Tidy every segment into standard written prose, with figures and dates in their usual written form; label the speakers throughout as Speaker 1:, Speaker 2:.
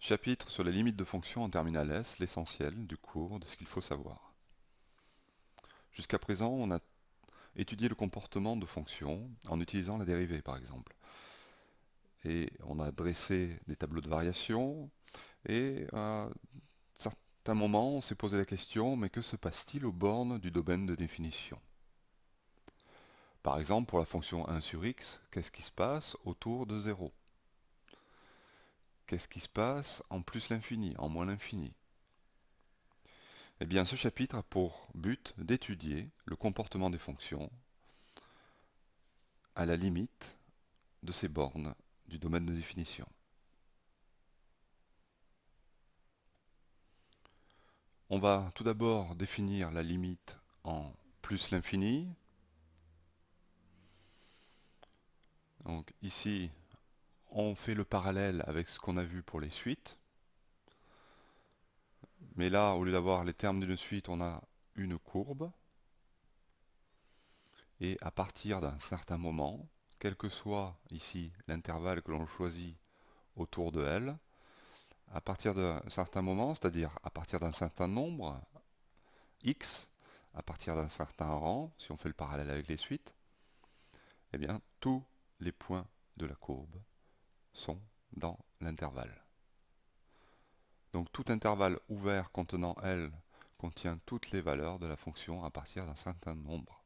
Speaker 1: Chapitre sur les limites de fonctions en terminal S, l'essentiel du cours de ce qu'il faut savoir. Jusqu'à présent, on a étudié le comportement de fonctions en utilisant la dérivée par exemple. Et on a dressé des tableaux de variation et à certains moments on s'est posé la question, mais que se passe-t-il aux bornes du domaine de définition? Par exemple, pour la fonction 1 sur x, qu'est-ce qui se passe autour de 0? Qu'est-ce qui se passe en plus l'infini, en moins l'infini? Eh bien, ce chapitre a pour but d'étudier le comportement des fonctions à la limite de ces bornes du domaine de définition. On va tout d'abord définir la limite en plus l'infini. Donc ici, on fait le parallèle avec ce qu'on a vu pour les suites. Mais là, au lieu d'avoir les termes d'une suite, on a une courbe. Et à partir d'un certain moment, quel que soit ici l'intervalle que l'on choisit autour de L, à partir d'un certain moment, c'est-à-dire à partir d'un certain nombre, x, à partir d'un certain rang, si on fait le parallèle avec les suites, eh bien, tous les points de la courbe sont dans l'intervalle. Donc tout intervalle ouvert contenant L contient toutes les valeurs de la fonction à partir d'un certain nombre.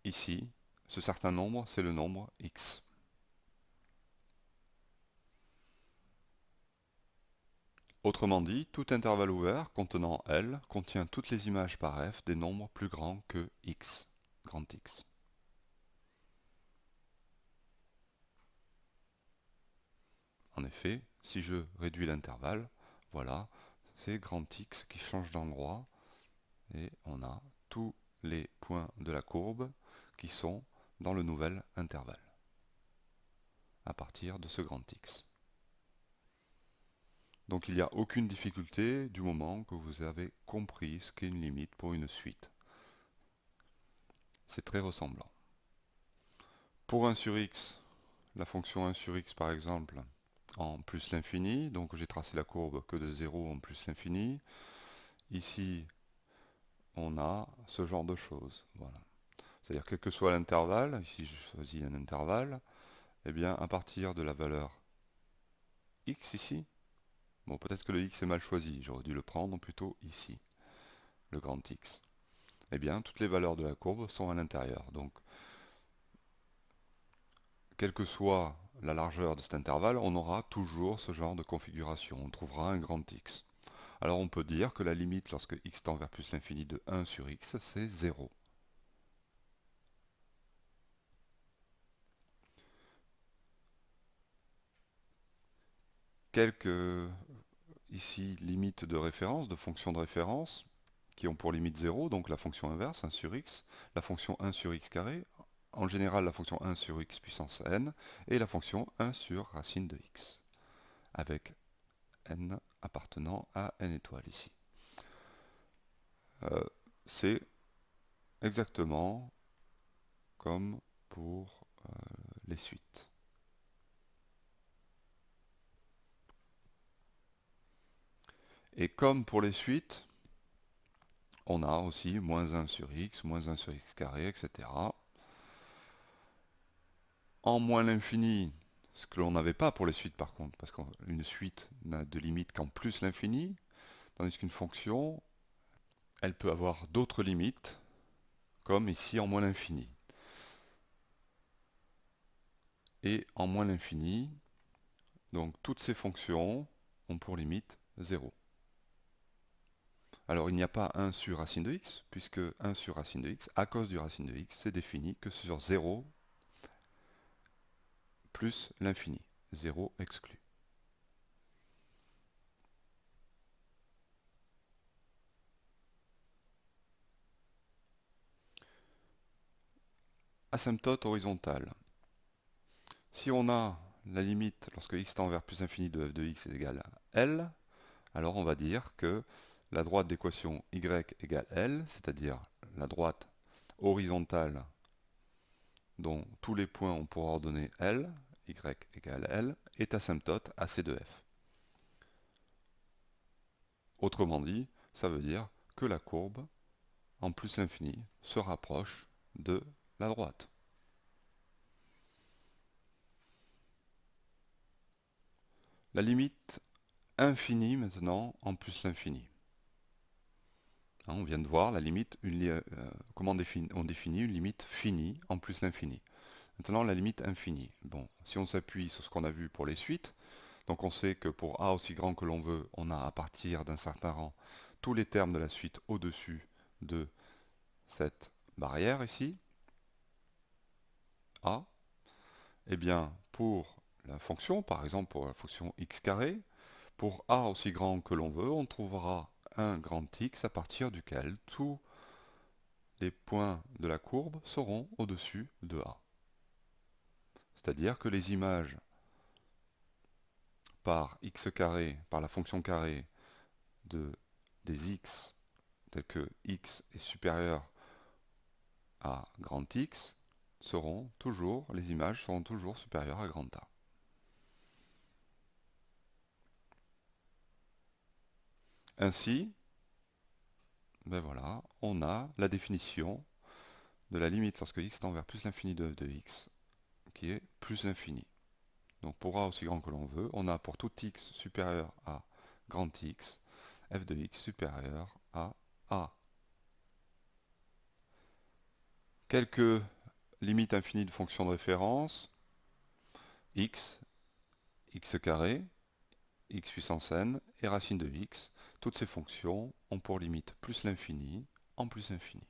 Speaker 1: Ici, ce certain nombre, c'est le nombre x. Autrement dit, tout intervalle ouvert contenant L contient toutes les images par f des nombres plus grands que x, grand X. En effet, si je réduis l'intervalle, voilà, c'est grand X qui change d'endroit et on a tous les points de la courbe qui sont dans le nouvel intervalle à partir de ce grand X. Donc il n'y a aucune difficulté du moment que vous avez compris ce qu'est une limite pour une suite. C'est très ressemblant. Pour 1 sur x, la fonction 1 sur x par exemple, en plus l'infini, donc j'ai tracé la courbe que de 0 en plus l'infini. Ici, on a ce genre de choses. Voilà. C'est-à-dire quel que soit l'intervalle, ici je choisis un intervalle, eh bien à partir de la valeur x ici, bon peut-être que le x est mal choisi, j'aurais dû le prendre plutôt ici, le grand X. Eh bien toutes les valeurs de la courbe sont à l'intérieur. Donc quelle que soit la largeur de cet intervalle, on aura toujours ce genre de configuration, on trouvera un grand X. Alors on peut dire que la limite lorsque x tend vers plus l'infini de 1 sur x, c'est 0. Quelques ici limites de référence, de fonctions de référence, qui ont pour limite 0, donc la fonction inverse, 1 sur x, la fonction 1 sur x carré, en général la fonction 1 sur x puissance n, et la fonction 1 sur racine de x, avec n appartenant à n étoiles ici. C'est exactement comme pour les suites. Et comme pour les suites, on a aussi moins 1 sur x carré, etc. En moins l'infini, ce que l'on n'avait pas pour les suites par contre, parce qu'une suite n'a de limite qu'en plus l'infini, tandis qu'une fonction, elle peut avoir d'autres limites, comme ici en moins l'infini. Et en moins l'infini, donc toutes ces fonctions ont pour limite 0. Alors il n'y a pas 1 sur racine de x, puisque 1 sur racine de x, à cause du racine de x, c'est défini que sur 0 plus l'infini. 0 exclu. Asymptote horizontale. Si on a la limite lorsque x tend vers plus l'infini de f de x est égal à L, alors on va dire que la droite d'équation y égale L, c'est-à-dire la droite horizontale dont tous les points ont pour ordonnée L, y égale L, est asymptote à C de f. Autrement dit, ça veut dire que la courbe, en plus l'infini, se rapproche de la droite. La limite infinie maintenant en plus l'infini. On vient de voir la limite, comment on définit une limite finie en plus l'infini. Maintenant la limite infinie. Bon, si on s'appuie sur ce qu'on a vu pour les suites, donc on sait que pour a aussi grand que l'on veut, on a à partir d'un certain rang tous les termes de la suite au-dessus de cette barrière ici, a. Eh bien, pour la fonction, par exemple pour la fonction x carré, pour a aussi grand que l'on veut, on trouvera un grand x à partir duquel tous les points de la courbe seront au-dessus de a. C'est-à-dire que les images par x carré, par la fonction carré des x, tels que x est supérieur à grand X, les images seront toujours supérieures à grand A. Ainsi, ben voilà, on a la définition de la limite lorsque x tend vers plus l'infini de x, qui est plus l'infini. Donc pour a aussi grand que l'on veut, on a pour tout x supérieur à grand X, f de x supérieur à a. Quelques limites infinies de fonctions de référence, x, x carré, x puissance n et racine de x. Toutes ces fonctions ont pour limite plus l'infini en plus l'infini.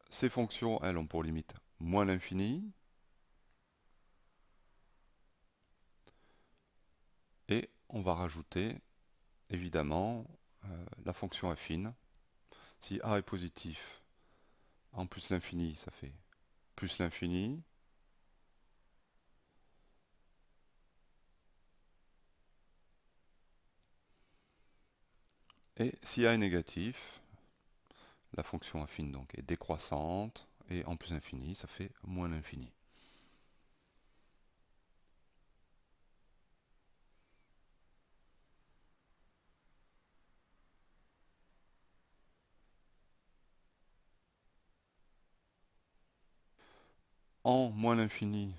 Speaker 1: Ces fonctions, elles, ont pour limite moins l'infini. Et on va rajouter, évidemment, la fonction affine. Si a est positif, en plus l'infini, ça fait plus l'infini. Et si a est négatif, la fonction affine donc est décroissante, et en plus l'infini, ça fait moins l'infini. En moins l'infini,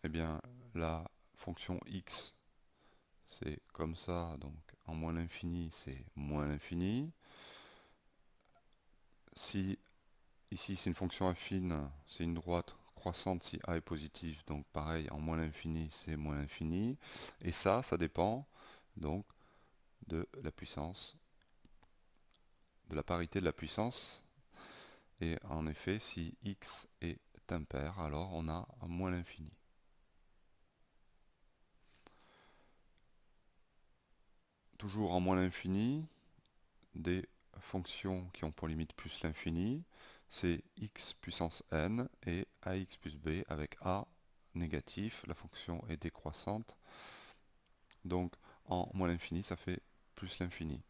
Speaker 1: eh bien, la fonction x, c'est comme ça, donc en moins l'infini, c'est moins l'infini. Si ici c'est une fonction affine, c'est une droite croissante si a est positif, donc pareil, en moins l'infini, c'est moins l'infini. Et ça dépend donc de la puissance, de la parité de la puissance. Et en effet, si x est impair, alors on a moins l'infini. Toujours en moins l'infini, des fonctions qui ont pour limite plus l'infini, c'est x puissance n et ax plus b avec a négatif, la fonction est décroissante. Donc en moins l'infini, ça fait plus l'infini.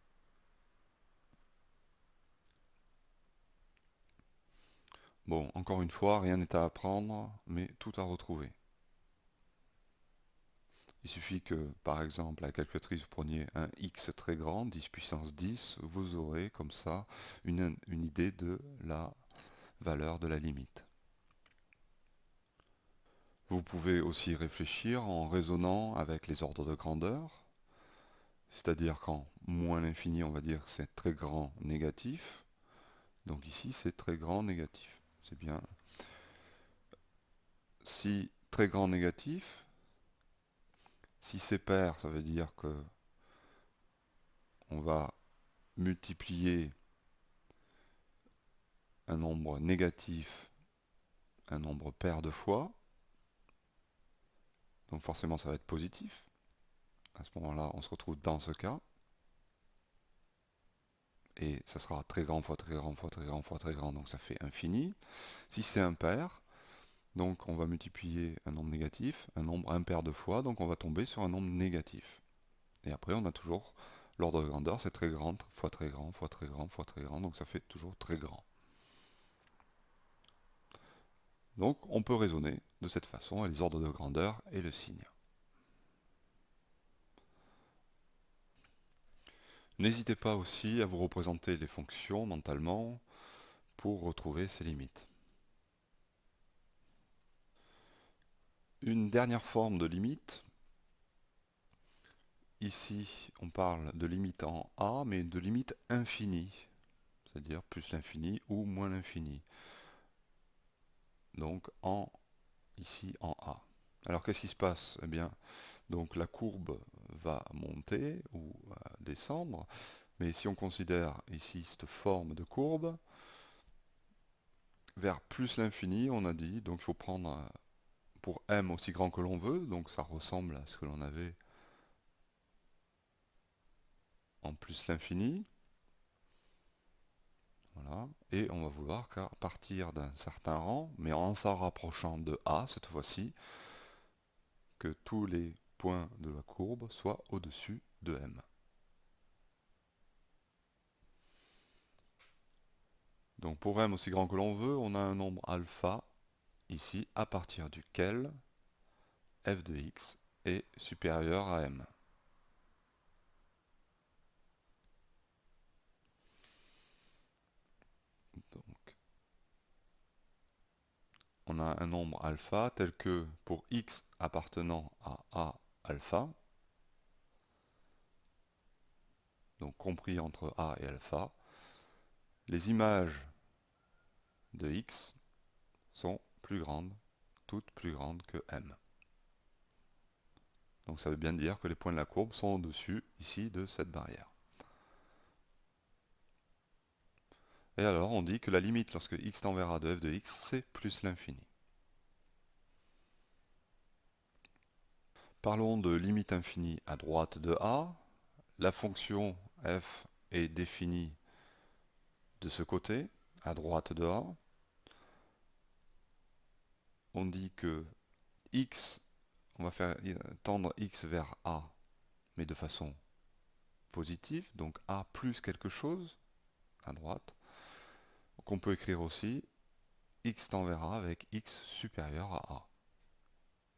Speaker 1: Bon, encore une fois, rien n'est à apprendre, mais tout à retrouver. Il suffit que, par exemple, à la calculatrice, vous preniez un x très grand, 10 puissance 10, vous aurez comme ça une idée de la valeur de la limite. Vous pouvez aussi réfléchir en raisonnant avec les ordres de grandeur, c'est-à-dire qu'en moins l'infini, on va dire c'est très grand négatif. Donc ici, c'est très grand négatif. C'est bien. Si très grand négatif, si c'est pair, ça veut dire que on va multiplier un nombre négatif, un nombre pair de fois. Donc forcément, ça va être positif. À ce moment-là, on se retrouve dans ce cas. Et ça sera très grand fois très grand fois très grand fois très grand, donc ça fait infini. Si c'est impair, donc on va multiplier un nombre négatif, un nombre impair de fois, donc on va tomber sur un nombre négatif. Et après, on a toujours l'ordre de grandeur, c'est très grand, fois très grand, fois très grand, fois très grand, donc ça fait toujours très grand. Donc, on peut raisonner de cette façon, et les ordres de grandeur et le signe. N'hésitez pas aussi à vous représenter les fonctions mentalement pour retrouver ces limites. Une dernière forme de limite. Ici, on parle de limite en A, mais de limite infinie, c'est-à-dire plus l'infini ou moins l'infini. Donc ici en A. Alors qu'est-ce qui se passe? Eh bien, donc la courbe va monter ou descendre, mais si on considère ici cette forme de courbe, vers plus l'infini, on a dit, donc il faut prendre pour m aussi grand que l'on veut, donc ça ressemble à ce que l'on avait en plus l'infini. Voilà. Et on va vouloir qu'à partir d'un certain rang, mais en s'en rapprochant de A cette fois-ci, que tous les points de la courbe soient au-dessus de M. Donc pour M aussi grand que l'on veut, on a un nombre alpha ici à partir duquel f de x est supérieur à M. Donc on a un nombre alpha tel que pour x appartenant à A alpha, donc compris entre A et alpha, les images de x sont plus grandes, toutes plus grandes que m. Donc ça veut bien dire que les points de la courbe sont au-dessus, ici, de cette barrière. Et alors on dit que la limite lorsque x tend vers a de f de x, c'est plus l'infini. Parlons de limite infinie à droite de a. La fonction f est définie de ce côté, à droite de a. On dit que x, on va faire tendre x vers a, mais de façon positive, donc a plus quelque chose, à droite. Donc on peut écrire aussi x tend vers a avec x supérieur à a.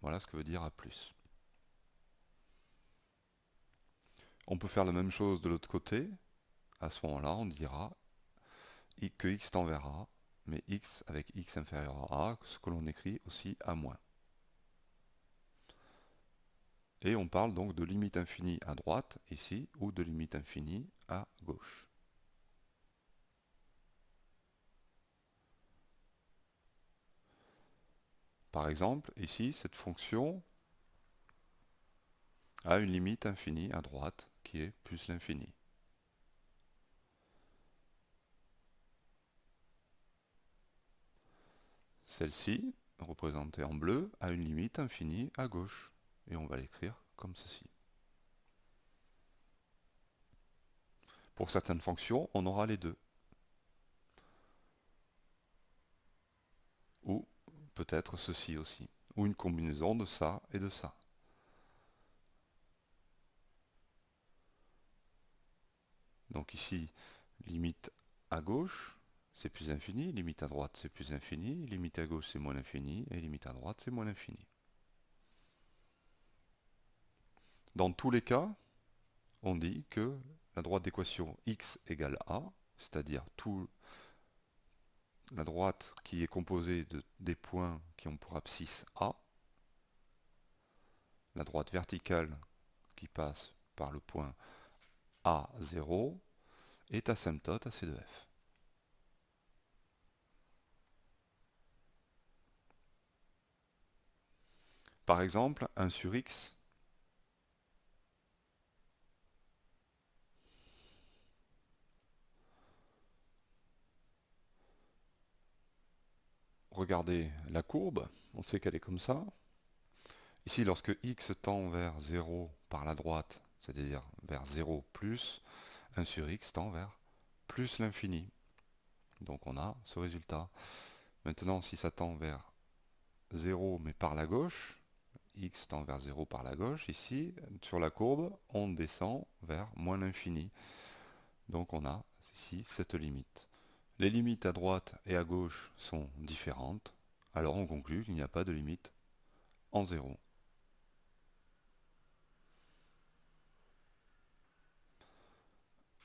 Speaker 1: Voilà ce que veut dire a plus. On peut faire la même chose de l'autre côté. À ce moment-là, on dira que x tend vers a, mais x avec x inférieur à a, ce que l'on écrit aussi à moins. Et on parle donc de limite infinie à droite, ici, ou de limite infinie à gauche. Par exemple, ici, cette fonction a une limite infinie à droite, qui est plus l'infini. Celle-ci, représentée en bleu, a une limite infinie à gauche. Et on va l'écrire comme ceci. Pour certaines fonctions, on aura les deux. Ou peut-être ceci aussi. Ou une combinaison de ça et de ça. Donc ici, limite à gauche, c'est plus infini. Limite à droite, c'est plus infini. Limite à gauche, c'est moins l'infini. Et limite à droite, c'est moins l'infini. Dans tous les cas, on dit que la droite d'équation x égale a, c'est-à-dire la droite qui est composée des points qui ont pour abscisse a, la droite verticale qui passe par le point A0 est asymptote à C de f. Par exemple, 1 sur x regardez la courbe, on sait qu'elle est comme ça. Ici, lorsque x tend vers 0 par la droite, c'est-à-dire vers 0 plus, 1 sur x tend vers plus l'infini. Donc on a ce résultat. Maintenant, si ça tend vers 0 mais par la gauche, x tend vers 0 par la gauche, ici, sur la courbe, on descend vers moins l'infini. Donc on a ici cette limite. Les limites à droite et à gauche sont différentes, alors on conclut qu'il n'y a pas de limite en 0.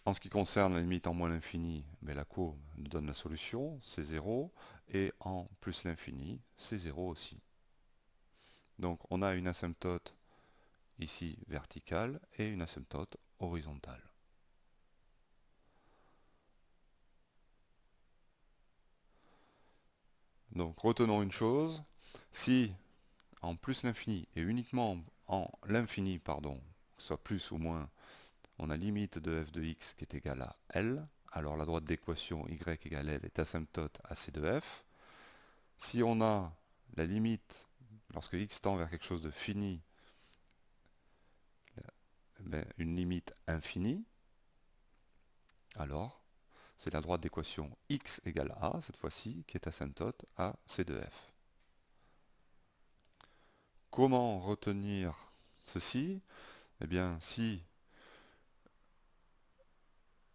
Speaker 1: En ce qui concerne la limite en moins l'infini, la courbe nous donne la solution, c'est 0, et en plus l'infini, c'est 0 aussi. Donc on a une asymptote ici verticale et une asymptote horizontale. Donc retenons une chose, si en plus l'infini et uniquement en l'infini, pardon, soit plus ou moins, on a limite de f de x qui est égale à L, alors la droite d'équation y égale L est asymptote à c de f. Si on a la limite, lorsque x tend vers quelque chose de fini, une limite infinie, alors c'est la droite d'équation x égale a, cette fois-ci, qui est asymptote à c de f. Comment retenir ceci? Eh bien, si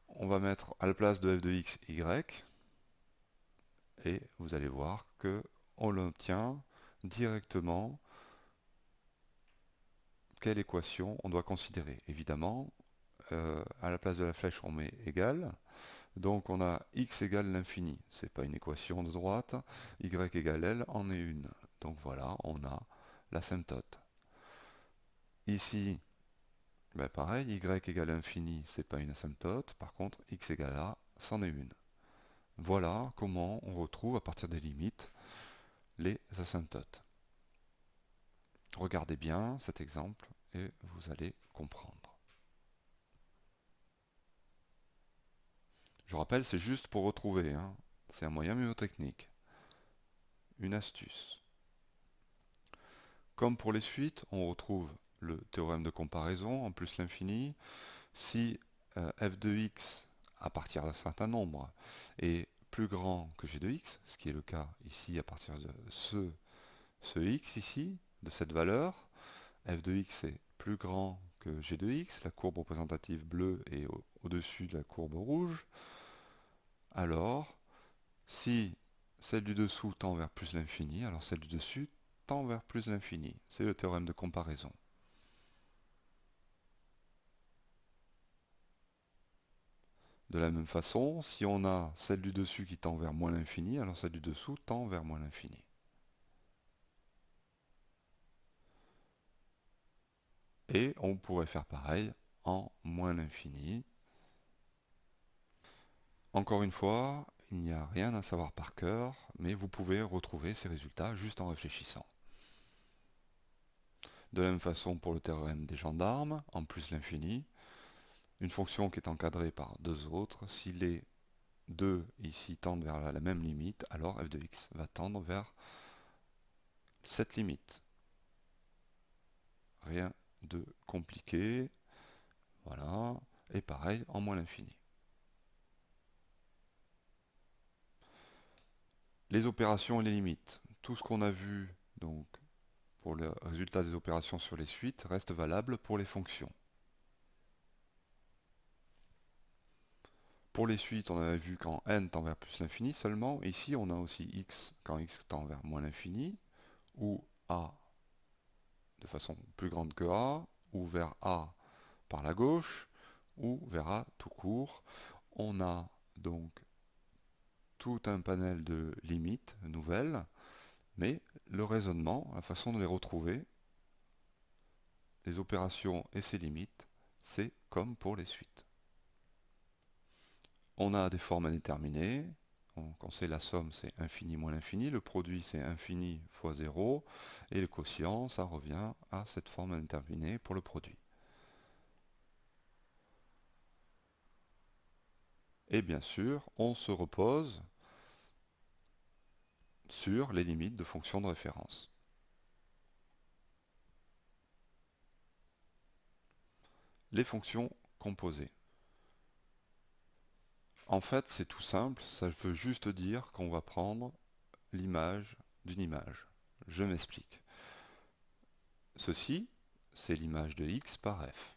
Speaker 1: on va mettre à la place de f de x, y, et vous allez voir que on l'obtient directement. Quelle équation on doit considérer? Évidemment, à la place de la flèche, on met égal. Donc on a x égale l'infini. C'est pas une équation de droite. Y égale L en est une. Donc voilà, on a l'asymptote. Ici, pareil, y égale infini, c'est pas une asymptote. Par contre, x égale a, c'en est une. Voilà comment on retrouve à partir des limites les asymptotes. Regardez bien cet exemple et vous allez comprendre. Je rappelle, c'est juste pour retrouver, hein. C'est un moyen mnémotechnique. Une astuce. Comme pour les suites, on retrouve le théorème de comparaison en plus l'infini. Si f de x à partir d'un certain nombre est plus grand que g de x, ce qui est le cas ici à partir de ce x ici, de cette valeur, f de x est plus grand que g de x, la courbe représentative bleue est au-dessus de la courbe rouge, alors si celle du dessous tend vers plus l'infini, alors celle du dessus tend vers plus l'infini. C'est le théorème de comparaison. De la même façon, si on a celle du dessus qui tend vers moins l'infini, alors celle du dessous tend vers moins l'infini. Et on pourrait faire pareil en moins l'infini. Encore une fois, il n'y a rien à savoir par cœur, mais vous pouvez retrouver ces résultats juste en réfléchissant. De la même façon pour le théorème des gendarmes, en plus l'infini, une fonction qui est encadrée par deux autres, si les deux ici tendent vers la même limite, alors f de x va tendre vers cette limite. Rien de compliqué. Voilà. Et pareil en moins l'infini. Les opérations et les limites. Tout ce qu'on a vu donc pour le résultat des opérations sur les suites reste valable pour les fonctions. Pour les suites, on avait vu quand n tend vers plus l'infini seulement. Ici, on a aussi x quand x tend vers moins l'infini, ou a de façon plus grande que a, ou vers a par la gauche, ou vers a tout court. On a donc tout un panel de limites nouvelles, mais le raisonnement, la façon de les retrouver, les opérations et ses limites, c'est comme pour les suites. On a des formes indéterminées. On sait la somme, c'est infini moins l'infini. Le produit, c'est infini fois 0. Et le quotient, ça revient à cette forme indéterminée pour le produit. Et bien sûr, on se repose sur les limites de fonctions de référence. Les fonctions composées. En fait, c'est tout simple, ça veut juste dire qu'on va prendre l'image d'une image. Je m'explique. ceci, c'est l'image de x par f.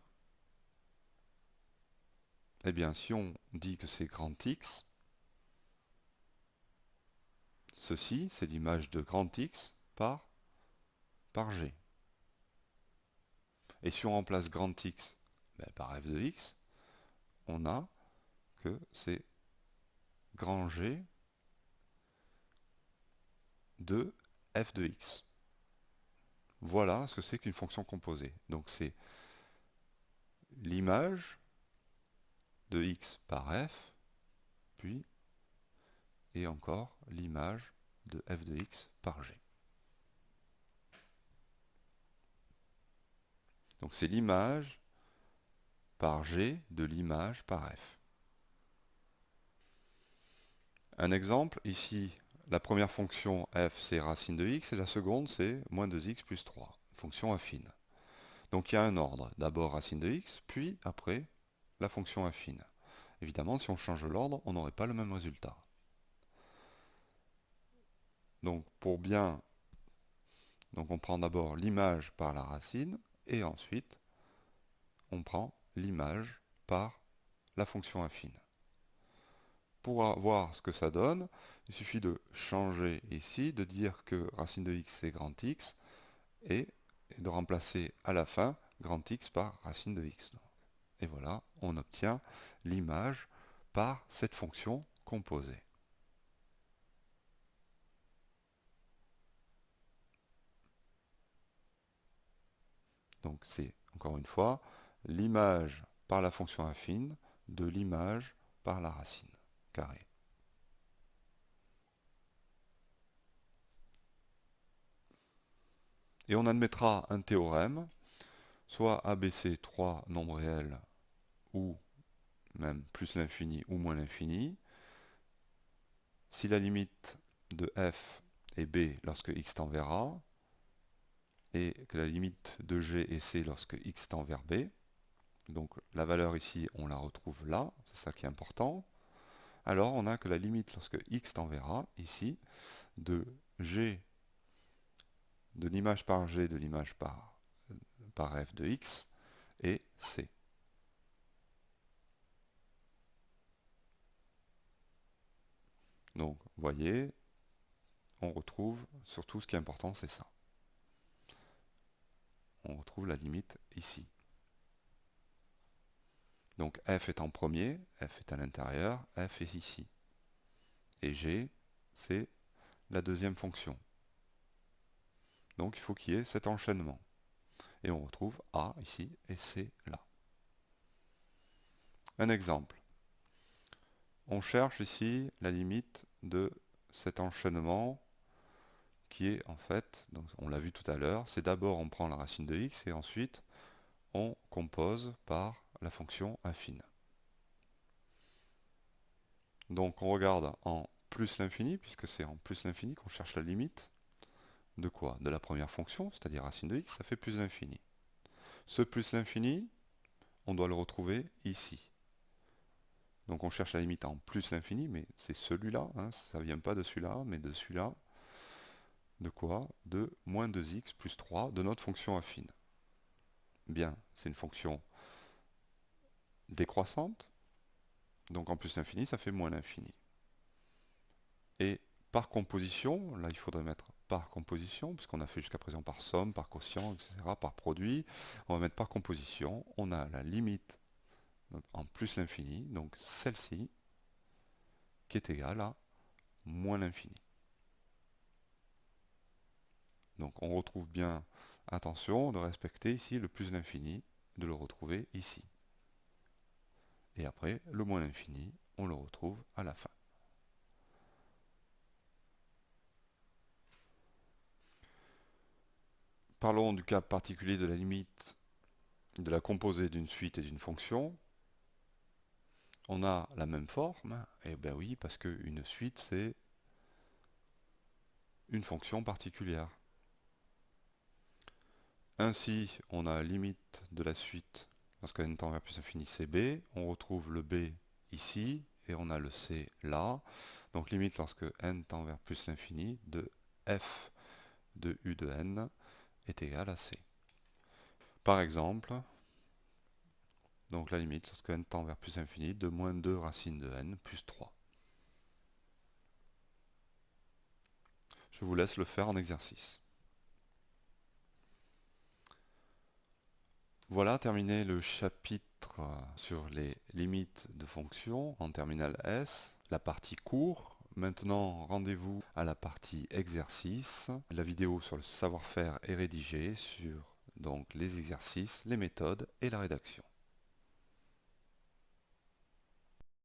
Speaker 1: Eh bien, si on dit que c'est grand X, ceci, c'est l'image de grand X par G. Et si on remplace grand X par f de x, on a que c'est grand G de f de x. Voilà ce que c'est qu'une fonction composée. Donc c'est l'image de x par f, puis, et encore, l'image de f de x par g. Donc c'est l'image par g de l'image par f. Un exemple, ici, la première fonction f c'est racine de x et la seconde c'est moins 2x plus 3, fonction affine. Donc il y a un ordre, d'abord racine de x, puis après la fonction affine. Évidemment, si on change l'ordre, on n'aurait pas le même résultat. Donc on prend d'abord l'image par la racine, et ensuite on prend l'image par la fonction affine. Pour voir ce que ça donne, il suffit de changer ici, de dire que racine de x c'est grand X, et de remplacer à la fin grand X par racine de x. Et voilà, on obtient l'image par cette fonction composée. Donc c'est, encore une fois, l'image par la fonction affine de l'image par la racine carrée. Et on admettra un théorème, soit ABC 3 nombres réels, ou même plus l'infini ou moins l'infini, si la limite de f est b lorsque x tend vers a, et que la limite de g est c lorsque x tend vers b, donc la valeur ici on la retrouve là, c'est ça qui est important, alors on a que la limite lorsque x tend vers a, ici, de g, de l'image par g de l'image par f de x, est c. Donc, vous voyez, on retrouve, surtout ce qui est important, c'est ça. On retrouve la limite ici. Donc f est en premier, f est à l'intérieur, f est ici. Et g, c'est la deuxième fonction. Donc il faut qu'il y ait cet enchaînement. Et on retrouve a ici et c là. Un exemple. On cherche ici la limite de cet enchaînement qui est en fait, donc on l'a vu tout à l'heure, c'est d'abord on prend la racine de x et ensuite on compose par la fonction affine. Donc on regarde en plus l'infini, puisque c'est en plus l'infini qu'on cherche la limite de quoi? De la première fonction, c'est-à-dire racine de x, ça fait plus l'infini. Ce plus l'infini, on doit le retrouver ici. Donc on cherche la limite en plus l'infini, mais c'est celui-là, hein, ça ne vient pas de celui-là, mais de celui-là. De quoi? De moins 2x plus 3 de notre fonction affine. Bien, c'est une fonction décroissante, donc en plus l'infini, ça fait moins l'infini. Et par composition, là il faudrait mettre par composition, puisqu'on a fait jusqu'à présent par somme, par quotient, etc., par produit, on va mettre par composition, on a la limite en plus l'infini, donc celle-ci, qui est égale à moins l'infini. Donc on retrouve bien, attention, de respecter ici le plus l'infini, de le retrouver ici. Et après, le moins l'infini, on le retrouve à la fin. Parlons du cas particulier de la limite de la composée d'une suite et d'une fonction. On a la même forme, et bien oui, parce qu'une suite, c'est une fonction particulière. Ainsi, on a la limite de la suite lorsque n tend vers plus l'infini, c'est b. On retrouve le b ici, et on a le c là. Donc limite lorsque n tend vers plus l'infini de f de u de n est égal à c. Par exemple, donc la limite lorsque n tend vers plus infini de moins 2 racine de n plus 3. Je vous laisse le faire en exercice. Voilà terminé le chapitre sur les limites de fonctions en terminale S, la partie cours. Maintenant, rendez-vous à la partie exercice. La vidéo sur le savoir-faire est rédigée sur donc les exercices, les méthodes et la rédaction.